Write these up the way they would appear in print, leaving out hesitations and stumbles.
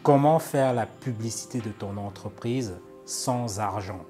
Comment faire la publicité de ton entreprise sans argent?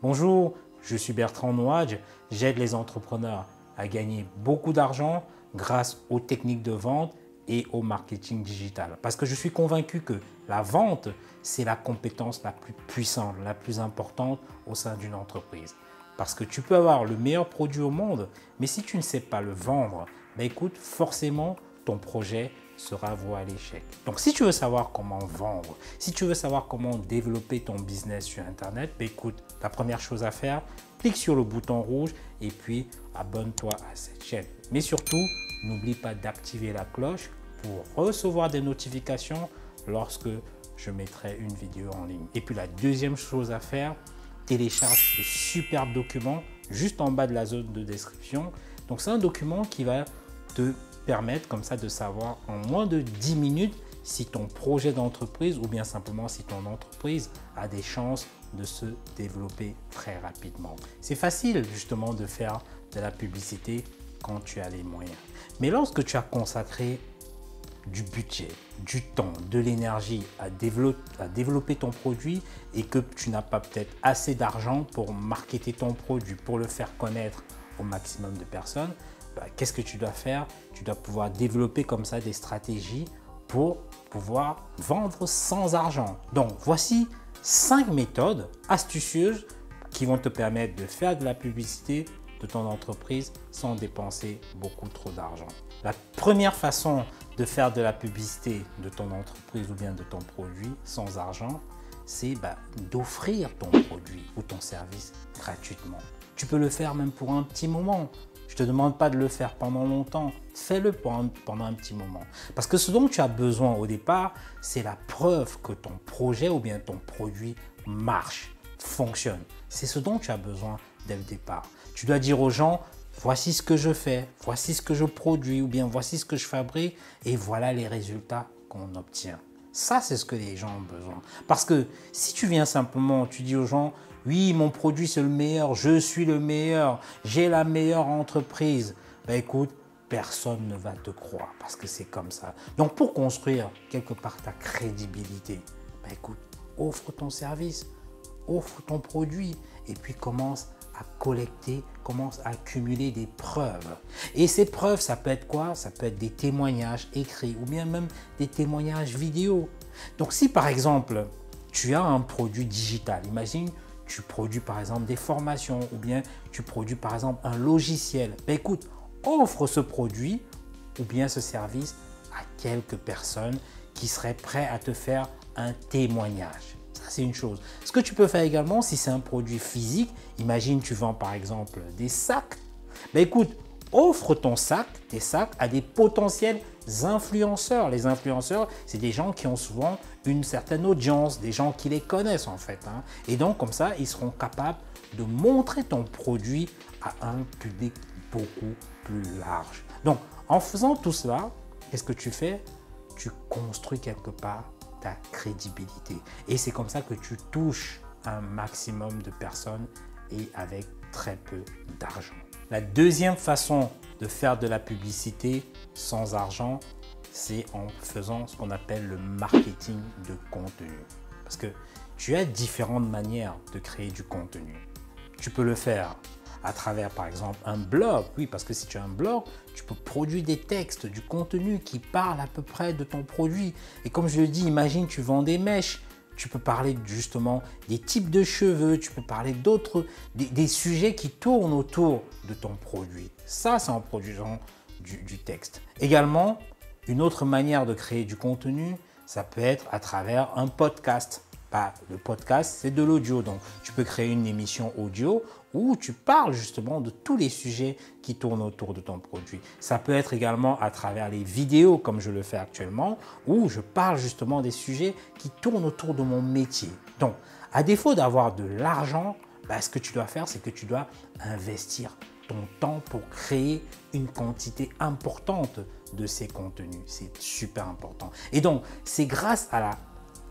Bonjour, je suis Bertrand Nouadj. J'aide les entrepreneurs à gagner beaucoup d'argent grâce aux techniques de vente et au marketing digital. Parce que je suis convaincu que la vente, c'est la compétence la plus puissante, la plus importante au sein d'une entreprise. Parce que tu peux avoir le meilleur produit au monde, mais si tu ne sais pas le vendre, ben écoute, forcément, ton projet sera voué à l'échec. Donc, si tu veux savoir comment vendre, si tu veux savoir comment développer ton business sur Internet, ben écoute, la première chose à faire, clique sur le bouton rouge et puis abonne-toi à cette chaîne. Mais surtout, n'oublie pas d'activer la cloche pour recevoir des notifications lorsque je mettrai une vidéo en ligne. Et puis, la deuxième chose à faire, télécharge ce superbe document juste en bas de la zone de description. Donc, c'est un document qui va te permettre comme ça de savoir en moins de 10 minutes si ton projet d'entreprise ou bien simplement si ton entreprise a des chances de se développer très rapidement. C'est facile justement de faire de la publicité quand tu as les moyens. Mais lorsque tu as consacré du budget, du temps, de l'énergie à développer ton produit et que tu n'as pas peut-être assez d'argent pour marketer ton produit, pour le faire connaître au maximum de personnes, qu'est-ce que tu dois faire? Tu dois pouvoir développer comme ça des stratégies pour pouvoir vendre sans argent. Donc, voici 5 méthodes astucieuses qui vont te permettre de faire de la publicité de ton entreprise sans dépenser beaucoup trop d'argent. La première façon de faire de la publicité de ton entreprise ou bien de ton produit sans argent, c'est d'offrir ton produit ou ton service gratuitement. Tu peux le faire même pour un petit moment. Je ne te demande pas de le faire pendant longtemps, fais-le pendant un petit moment. Parce que ce dont tu as besoin au départ, c'est la preuve que ton projet ou bien ton produit marche, fonctionne. C'est ce dont tu as besoin dès le départ. Tu dois dire aux gens, voici ce que je fais, voici ce que je produis ou bien voici ce que je fabrique et voilà les résultats qu'on obtient. Ça, c'est ce que les gens ont besoin. Parce que si tu viens simplement, tu dis aux gens, oui, mon produit c'est le meilleur, je suis le meilleur, j'ai la meilleure entreprise. Ben écoute, personne ne va te croire parce que c'est comme ça. Donc pour construire quelque part ta crédibilité, ben écoute, offre ton service, offre ton produit et puis commence à collecter, commence à accumuler des preuves. Et ces preuves, ça peut être quoi? Ça peut être des témoignages écrits ou bien même des témoignages vidéo. Donc si par exemple, tu as un produit digital, imagine, tu produis par exemple des formations ou bien tu produis par exemple un logiciel. Ben écoute, offre ce produit ou bien ce service à quelques personnes qui seraient prêtes à te faire un témoignage. Ça, c'est une chose. Ce que tu peux faire également, si c'est un produit physique, imagine tu vends par exemple des sacs. Ben écoute, offre ton sac, tes sacs à des potentiels influenceurs. Les influenceurs, c'est des gens qui ont souvent une certaine audience, des gens qui les connaissent en fait. Et donc comme ça, ils seront capables de montrer ton produit à un public beaucoup plus large. Donc en faisant tout cela, qu'est-ce que tu fais? Tu construis quelque part ta crédibilité. Et c'est comme ça que tu touches un maximum de personnes et avec très peu d'argent. La deuxième façon de faire de la publicité sans argent, c'est en faisant ce qu'on appelle le marketing de contenu. Parce que tu as différentes manières de créer du contenu. Tu peux le faire à travers par exemple un blog. Oui, parce que si tu as un blog, tu peux produire des textes, du contenu qui parle à peu près de ton produit. Et comme je le dis, imagine tu vends des mèches. Tu peux parler justement des types de cheveux, tu peux parler d'autres, des sujets qui tournent autour de ton produit. Ça, c'est en produisant du texte. Également, une autre manière de créer du contenu, ça peut être à travers un podcast. Le podcast, c'est de l'audio. Donc, tu peux créer une émission audio où tu parles justement de tous les sujets qui tournent autour de ton produit. Ça peut être également à travers les vidéos, comme je le fais actuellement, où je parle justement des sujets qui tournent autour de mon métier. Donc, à défaut d'avoir de l'argent, ce que tu dois faire, c'est que tu dois investir ton temps pour créer une quantité importante de ces contenus. C'est super important. Et donc, c'est grâce à la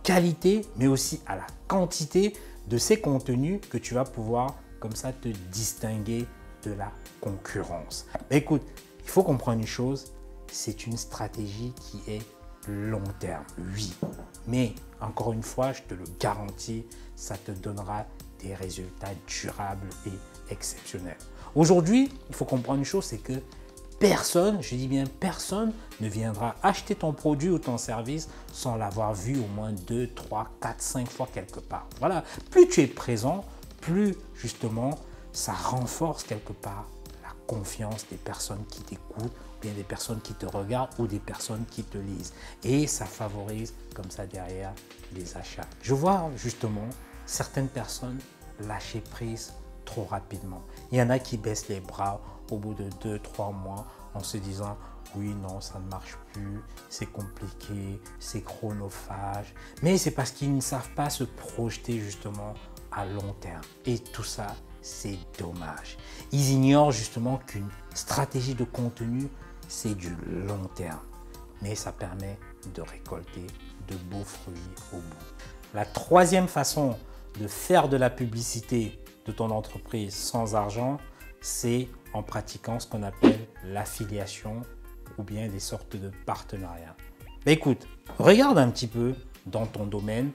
qualité, mais aussi à la quantité de ces contenus que tu vas pouvoir comme ça te distinguer de la concurrence. Mais écoute, il faut comprendre une chose, c'est une stratégie qui est long terme, oui. Mais encore une fois, je te le garantis, ça te donnera des résultats durables et exceptionnels. Aujourd'hui, il faut comprendre une chose, c'est que personne, je dis bien personne, ne viendra acheter ton produit ou ton service sans l'avoir vu au moins 2, 3, 4, 5 fois quelque part. Voilà, plus tu es présent, plus justement ça renforce quelque part la confiance des personnes qui t'écoutent, bien des personnes qui te regardent ou des personnes qui te lisent. Et ça favorise comme ça derrière les achats. Je vois justement certaines personnes lâcher prise trop rapidement. Il y en a qui baissent les bras au bout de 2, 3 mois en se disant oui, non, ça ne marche plus, c'est compliqué, c'est chronophage. Mais c'est parce qu'ils ne savent pas se projeter justement à long terme. Et tout ça, c'est dommage. Ils ignorent justement qu'une stratégie de contenu, c'est du long terme. Mais ça permet de récolter de beaux fruits au bout. La troisième façon de faire de la publicité de ton entreprise sans argent, c'est en pratiquant ce qu'on appelle l'affiliation ou bien des sortes de partenariats. Mais écoute, regarde un petit peu dans ton domaine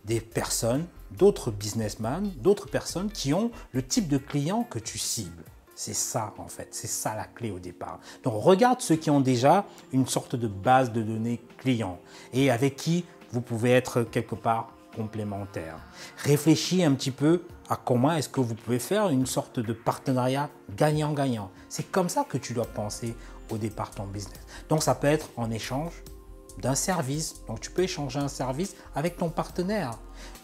des personnes, d'autres businessmen, d'autres personnes qui ont le type de client que tu cibles. C'est ça en fait, c'est ça la clé au départ. Donc regarde ceux qui ont déjà une sorte de base de données clients et avec qui vous pouvez être quelque part complémentaires. Réfléchis un petit peu à comment est-ce que vous pouvez faire une sorte de partenariat gagnant-gagnant. C'est comme ça que tu dois penser au départ ton business. Donc ça peut être en échange d'un service. Donc tu peux échanger un service avec ton partenaire.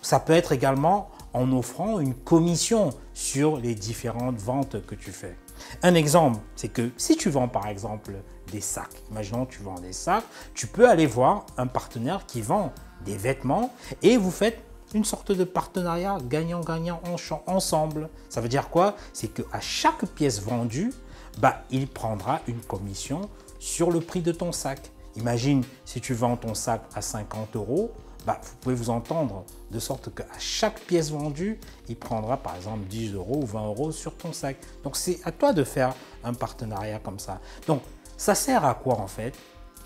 Ça peut être également en offrant une commission sur les différentes ventes que tu fais. Un exemple, c'est que si tu vends par exemple des sacs, imaginons que tu vends des sacs, tu peux aller voir un partenaire qui vend des vêtements et vous faites une sorte de partenariat gagnant-gagnant ensemble. Ça veut dire quoi? C'est qu'à chaque pièce vendue, il prendra une commission sur le prix de ton sac. Imagine si tu vends ton sac à 50 €, vous pouvez vous entendre de sorte qu'à chaque pièce vendue, il prendra par exemple 10 € ou 20 € sur ton sac. Donc c'est à toi de faire un partenariat comme ça. Donc ça sert à quoi en fait?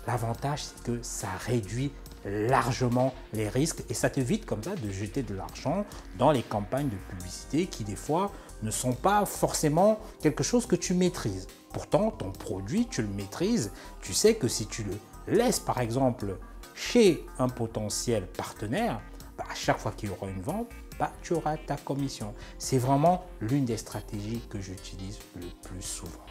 L'avantage c'est que ça réduit largement les risques et ça t'évite comme ça de jeter de l'argent dans les campagnes de publicité qui des fois ne sont pas forcément quelque chose que tu maîtrises. Pourtant, ton produit, tu le maîtrises. Tu sais que si tu le laisses par exemple chez un potentiel partenaire, à chaque fois qu'il y aura une vente, tu auras ta commission. C'est vraiment l'une des stratégies que j'utilise le plus souvent.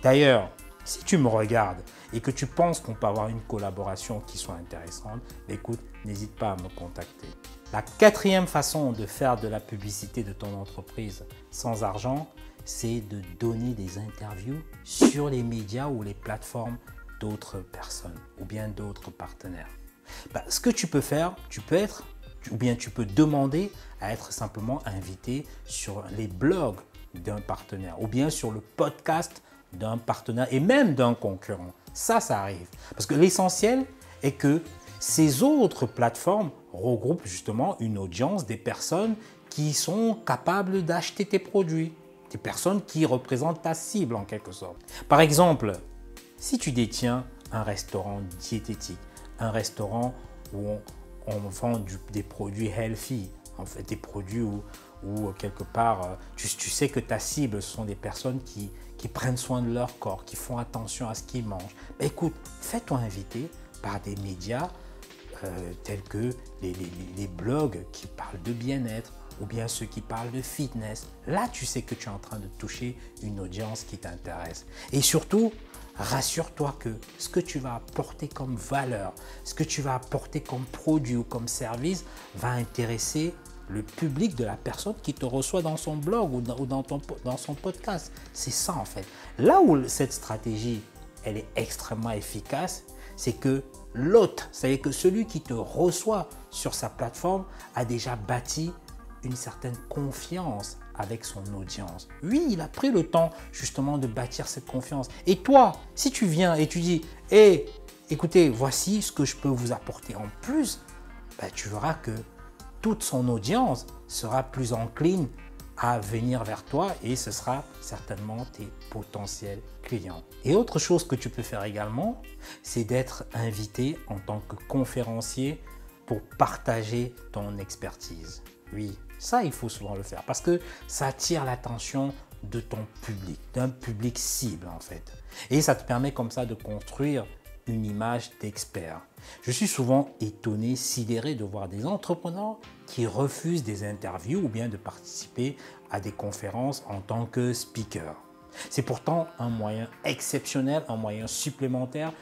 D'ailleurs, si tu me regardes et que tu penses qu'on peut avoir une collaboration qui soit intéressante, écoute, n'hésite pas à me contacter. La quatrième façon de faire de la publicité de ton entreprise sans argent, c'est de donner des interviews sur les médias ou les plateformes d'autres personnes ou bien d'autres partenaires. Ce que tu peux faire, tu peux demander à être simplement invité sur les blogs d'un partenaire ou bien sur le podcast d'un partenaire et même d'un concurrent. Ça arrive. Parce que l'essentiel est que ces autres plateformes regroupent justement une audience, des personnes qui sont capables d'acheter tes produits, des personnes qui représentent ta cible en quelque sorte. Par exemple, si tu détiens un restaurant diététique, un restaurant où on vend des produits healthy, en fait des produits où quelque part tu sais que ta cible ce sont des personnes qui prennent soin de leur corps, qui font attention à ce qu'ils mangent. Écoute, fais-toi inviter par des médias tels que les blogs qui parlent de bien-être ou bien ceux qui parlent de fitness. Là, tu sais que tu es en train de toucher une audience qui t'intéresse. Et surtout, rassure-toi que ce que tu vas apporter comme valeur, ce que tu vas apporter comme produit ou comme service va intéresser le public de la personne qui te reçoit dans son blog ou dans son podcast. C'est ça en fait. Là où cette stratégie, elle est extrêmement efficace, c'est que l'hôte, c'est-à-dire que celui qui te reçoit sur sa plateforme a déjà bâti une certaine confiance avec son audience. Oui, il a pris le temps justement de bâtir cette confiance. Et toi, si tu viens et tu dis « Hey, écoutez, voici ce que je peux vous apporter en plus », tu verras que toute son audience sera plus encline à venir vers toi et ce sera certainement tes potentiels clients. Et autre chose que tu peux faire également, c'est d'être invité en tant que conférencier pour partager ton expertise. Oui, ça, il faut souvent le faire parce que ça attire l'attention de ton public, d'un public cible en fait. Et ça te permet comme ça de construire une image d'expert. Je suis souvent étonné, sidéré de voir des entrepreneurs qui refusent des interviews ou bien de participer à des conférences en tant que speaker. C'est pourtant un moyen exceptionnel, un moyen supplémentaire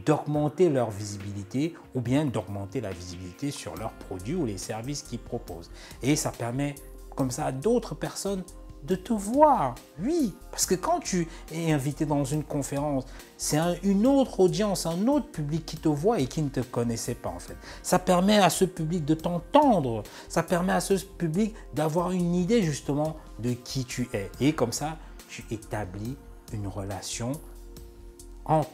d'augmenter leur visibilité ou bien d'augmenter la visibilité sur leurs produits ou les services qu'ils proposent. Et ça permet comme ça à d'autres personnes de te voir. Oui, parce que quand tu es invité dans une conférence, c'est une autre audience, un autre public qui te voit et qui ne te connaissait pas en fait. Ça permet à ce public de t'entendre, ça permet à ce public d'avoir une idée justement de qui tu es. Et comme ça, tu établis une relation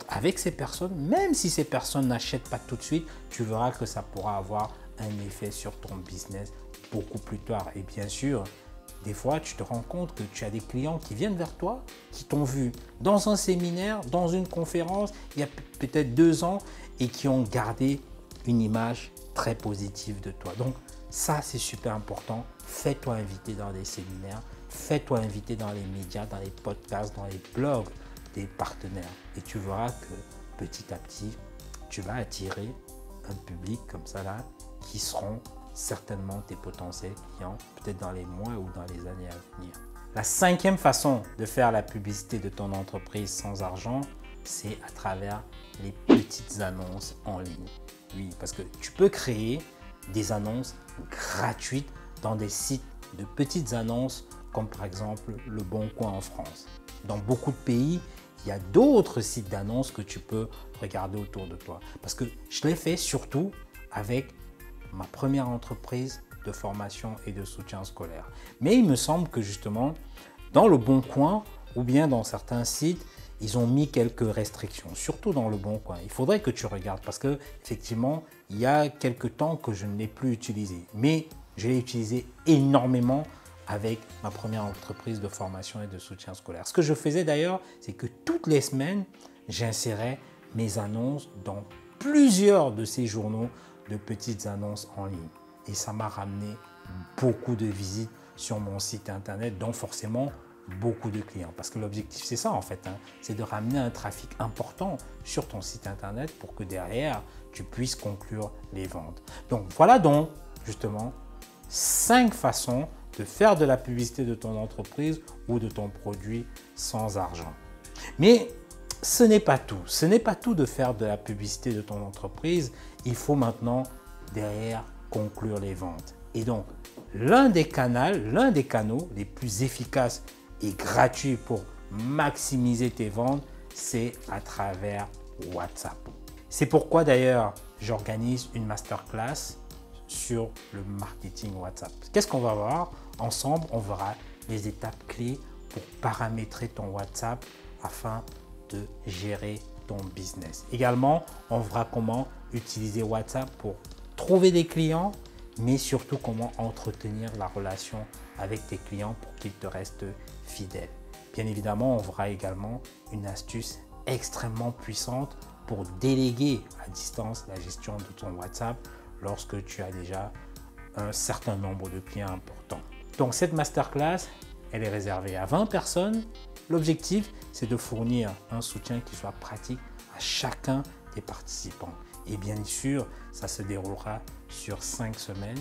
avec ces personnes, même si ces personnes n'achètent pas tout de suite, tu verras que ça pourra avoir un effet sur ton business beaucoup plus tard. Et bien sûr, des fois, tu te rends compte que tu as des clients qui viennent vers toi, qui t'ont vu dans un séminaire, dans une conférence, il y a peut-être 2 ans et qui ont gardé une image très positive de toi. Donc, ça, c'est super important. Fais-toi inviter dans des séminaires, fais-toi inviter dans les médias, dans les podcasts, dans les blogs des partenaires. Et tu verras que petit à petit, tu vas attirer un public comme ça là, qui seront certainement tes potentiels clients, peut-être dans les mois ou dans les années à venir. La 5e façon de faire la publicité de ton entreprise sans argent, c'est à travers les petites annonces en ligne. Oui, parce que tu peux créer des annonces gratuites dans des sites de petites annonces comme par exemple Le Bon Coin en France. Dans beaucoup de pays, il y a d'autres sites d'annonces que tu peux regarder autour de toi. Parce que je l'ai fait surtout avec ma première entreprise de formation et de soutien scolaire. Mais il me semble que justement, dans Le Bon Coin ou bien dans certains sites, ils ont mis quelques restrictions, surtout dans Le Bon Coin. Il faudrait que tu regardes parce que effectivement, il y a quelques temps que je ne l'ai plus utilisé. Mais je l'ai utilisé énormément avec ma première entreprise de formation et de soutien scolaire. Ce que je faisais d'ailleurs, c'est que toutes les semaines, j'insérais mes annonces dans plusieurs de ces journaux de petites annonces en ligne. Et ça m'a ramené beaucoup de visites sur mon site internet, dont forcément beaucoup de clients. Parce que l'objectif, c'est ça en fait, c'est de ramener un trafic important sur ton site internet pour que derrière, tu puisses conclure les ventes. Donc voilà donc justement 5 façons de faire de la publicité de ton entreprise ou de ton produit sans argent. Mais ce n'est pas tout. Ce n'est pas tout de faire de la publicité de ton entreprise. Il faut maintenant derrière conclure les ventes. Et donc, l'un des canaux les plus efficaces et gratuits pour maximiser tes ventes, c'est à travers WhatsApp. C'est pourquoi d'ailleurs, j'organise une masterclass sur le marketing WhatsApp. Qu'est-ce qu'on va voir? Ensemble, on verra les étapes clés pour paramétrer ton WhatsApp afin de gérer ton business. Également, on verra comment utiliser WhatsApp pour trouver des clients, mais surtout comment entretenir la relation avec tes clients pour qu'ils te restent fidèles. Bien évidemment, on verra également une astuce extrêmement puissante pour déléguer à distance la gestion de ton WhatsApp lorsque tu as déjà un certain nombre de clients importants. Donc cette masterclass, elle est réservée à 20 personnes. L'objectif, c'est de fournir un soutien qui soit pratique à chacun des participants. Et bien sûr, ça se déroulera sur 5 semaines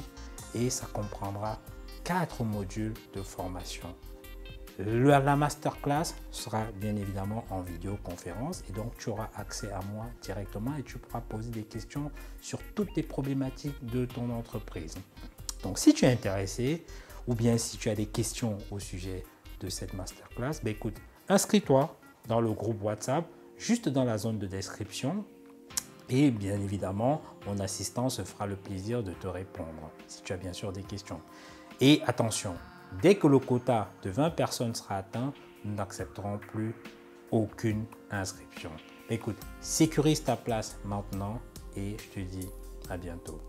et ça comprendra 4 modules de formation. La masterclass sera bien évidemment en vidéoconférence et donc tu auras accès à moi directement et tu pourras poser des questions sur toutes les problématiques de ton entreprise. Donc si tu es intéressé ou bien si tu as des questions au sujet de cette masterclass, écoute, inscris-toi dans le groupe WhatsApp juste dans la zone de description et bien évidemment, mon assistant se fera le plaisir de te répondre si tu as bien sûr des questions. Et attention, dès que le quota de 20 personnes sera atteint, nous n'accepterons plus aucune inscription. Écoute, sécurise ta place maintenant et je te dis à bientôt.